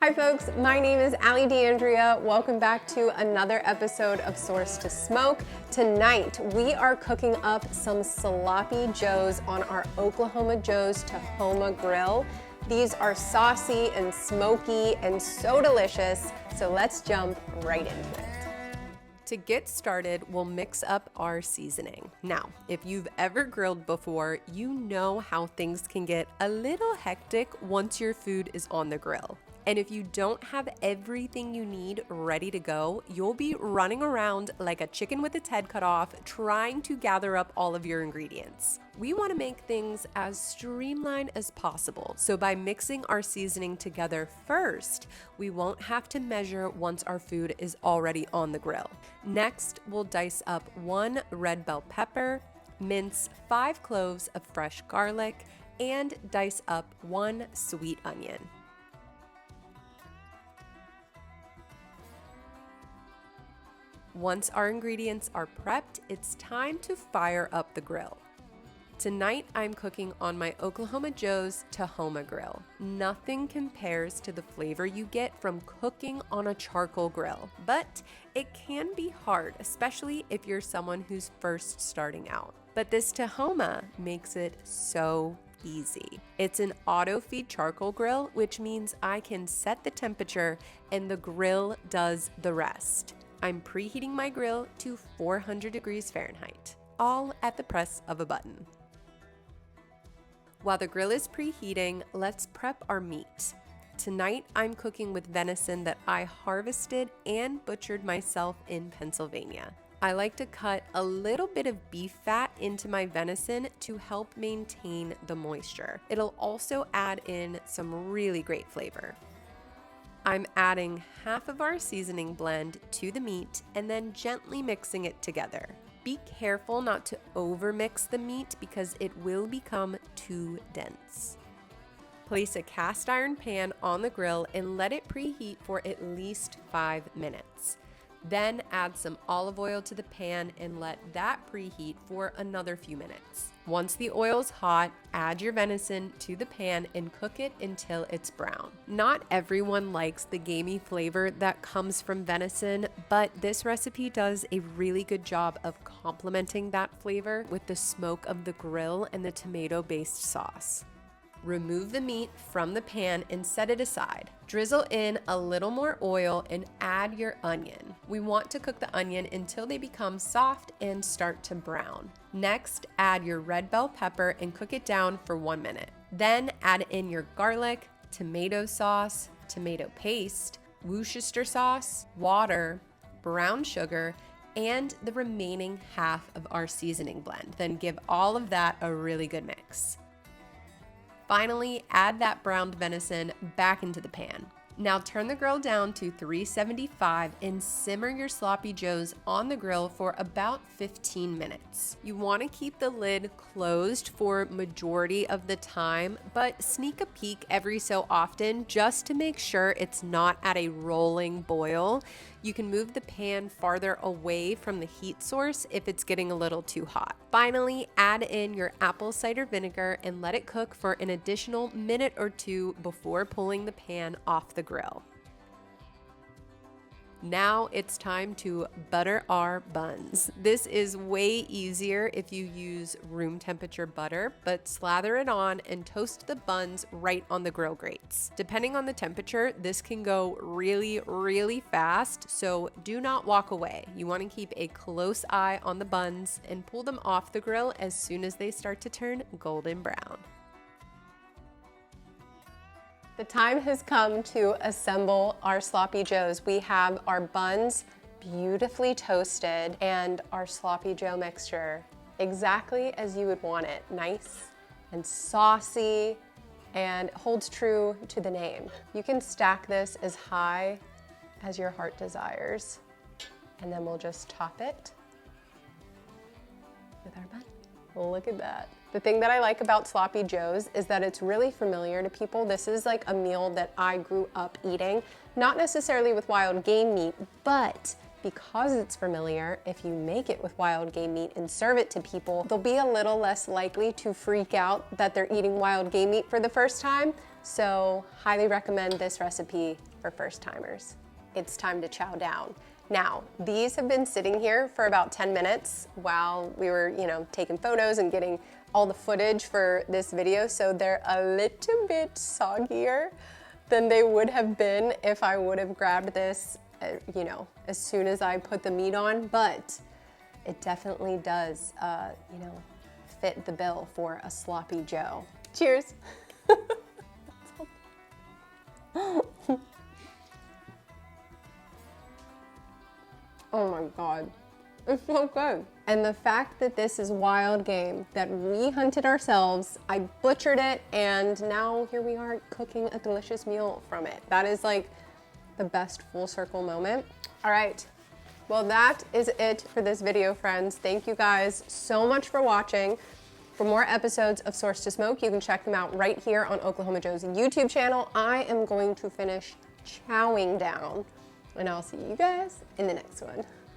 Hi folks, my name is Allie DeAndrea. Welcome back to another episode of Source to Smoke. Tonight, we are cooking up some Sloppy Joes on our Oklahoma Joe's Tahoma grill. These are saucy and smoky and so delicious, so let's jump right into it. To get started, we'll mix up our seasoning. Now, if you've ever grilled before, you know how things can get a little hectic once your food is on the grill. And if you don't have everything you need ready to go, you'll be running around like a chicken with its head cut off, trying to gather up all of your ingredients. We want to make things as streamlined as possible. So by mixing our seasoning together first, we won't have to measure once our food is already on the grill. Next, we'll dice up 1 red bell pepper, mince 5 cloves of fresh garlic, and dice up 1 sweet onion. Once our ingredients are prepped, it's time to fire up the grill. Tonight, I'm cooking on my Oklahoma Joe's Tahoma grill. Nothing compares to the flavor you get from cooking on a charcoal grill, but it can be hard, especially if you're someone who's first starting out. But this Tahoma makes it so easy. It's an auto feed charcoal grill, which means I can set the temperature and the grill does the rest. I'm preheating my grill to 400 degrees Fahrenheit, all at the press of a button. While the grill is preheating, let's prep our meat. Tonight, I'm cooking with venison that I harvested and butchered myself in Pennsylvania. I like to cut a little bit of beef fat into my venison to help maintain the moisture. It'll also add in some really great flavor. I'm adding half of our seasoning blend to the meat and then gently mixing it together. Be careful not to overmix the meat because it will become too dense. Place a cast iron pan on the grill and let it preheat for at least 5 minutes. Then add some olive oil to the pan and let that preheat for another few minutes. Once the oil's hot, add your venison to the pan and cook it until it's brown. Not everyone likes the gamey flavor that comes from venison, but this recipe does a really good job of complementing that flavor with the smoke of the grill and the tomato-based sauce. Remove the meat from the pan and set it aside. Drizzle in a little more oil and add your onion. We want to cook the onion until they become soft and start to brown. Next, add your red bell pepper and cook it down for 1 minute. Then add in your garlic, tomato sauce, tomato paste, Worcester sauce, water, brown sugar, and the remaining half of our seasoning blend. Then give all of that a really good mix. Finally, add that browned venison back into the pan. Now turn the grill down to 375 and simmer your Sloppy Joes on the grill for about 15 minutes. You want to keep the lid closed for majority of the time, but sneak a peek every so often just to make sure it's not at a rolling boil. You can move the pan farther away from the heat source if it's getting a little too hot. Finally, add in your apple cider vinegar and let it cook for an additional minute or 2 before pulling the pan off the grill. Now it's time to butter our buns. This is way easier if you use room temperature butter, but slather it on and toast the buns right on the grill grates. Depending on the temperature, this can go really, really fast, so do not walk away. You want to keep a close eye on the buns and pull them off the grill as soon as they start to turn golden brown. The time has come to assemble our Sloppy Joes. We have our buns beautifully toasted and our Sloppy Joe mixture exactly as you would want it. Nice and saucy and holds true to the name. You can stack this as high as your heart desires. And then we'll just top it with our bun. Look at that. The thing that I like about Sloppy Joes is that it's really familiar to people. This is like a meal that I grew up eating, not necessarily with wild game meat, but because it's familiar, if you make it with wild game meat and serve it to people, they'll be a little less likely to freak out that they're eating wild game meat for the first time. So highly recommend this recipe for first timers. It's time to chow down. Now, these have been sitting here for about 10 minutes while we were, taking photos and getting all the footage for this video, so they're a little bit soggier than they would have been if I would have grabbed this, as soon as I put the meat on, but it definitely does, fit the bill for a sloppy Joe. Cheers. Oh my God, it's so good. And the fact that this is wild game that we hunted ourselves, I butchered it, and now here we are cooking a delicious meal from it. That is like the best full circle moment. All right, well, that is it for this video, friends. Thank you guys so much for watching. For more episodes of Source to Smoke, you can check them out right here on Oklahoma Joe's YouTube channel. I am going to finish chowing down, and I'll see you guys in the next one.